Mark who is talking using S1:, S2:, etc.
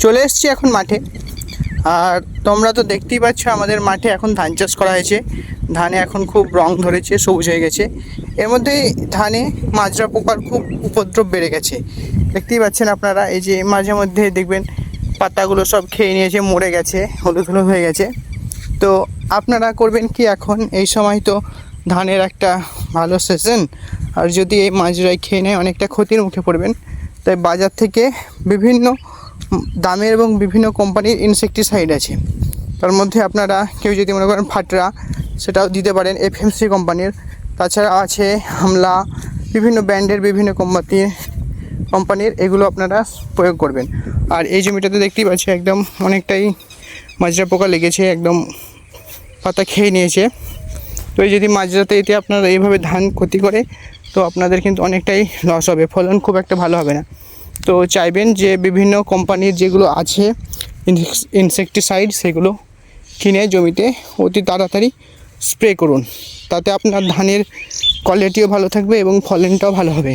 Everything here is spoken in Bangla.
S1: চলে এসেছি এখন মাঠে। আর তোমরা তো দেখতেই পাচ্ছ আমাদের মাঠে এখন ধান চাষ করা হয়েছে। ধানে এখন খুব রং ধরেছে, সবুজ হয়ে গেছে। এর মধ্যে ধানে মাজরা পোকার খুব উপদ্রব বেড়ে গেছে। দেখতেই পাচ্ছেন আপনারা, এই যে মাঝে মধ্যে দেখবেন পাতাগুলো সব খেয়ে নিয়েছে, মরে গেছে, হলুদ হলুদ হয়ে গেছে। তো আপনারা করবেন কি, এখন এই সময় তো ধানের একটা ভালো সিজন, আর যদি এই মাজরায় খেয়ে নেয় অনেকটা ক্ষতির মুখে পড়বেন। তাই বাজার থেকে বিভিন্ন দামের এবং বিভিন্ন কোম্পানির ইনসেকটিসাইড আছে। তার মধ্যে আপনারা কেউ যদি মনে করেন ফাটরা, সেটাও দিতে পারেন এফএমসি কোম্পানির। তাছাড়া আছে হামলা, বিভিন্ন ব্র্যান্ডের বিভিন্ন কোম্পানির এগুলো আপনারা প্রয়োগ করবেন। আর এই জমিটাতে দেখতেই পাচ্ছি একদম অনেকটাই মাজরা পোকা লেগেছে, একদম পাতা খেয়ে নিয়েছে। তো এই যদি মাজরাতে এতে আপনারা এইভাবে ধান ক্ষতি করে, তো আপনাদের কিন্তু অনেকটাই লস হবে, ফলন খুব একটা ভালো হবে না। তো চাইবেন যে বিভিন্ন কোম্পানির যেগুলো আছে ইনসেকটিসাইড, সেগুলো কিনে জমিতে অতি তাড়াতাড়ি স্প্রে করুন। তাতে আপনার ধানের কোয়ালিটিও ভালো থাকবে এবং ফলনটাও ভালো হবে।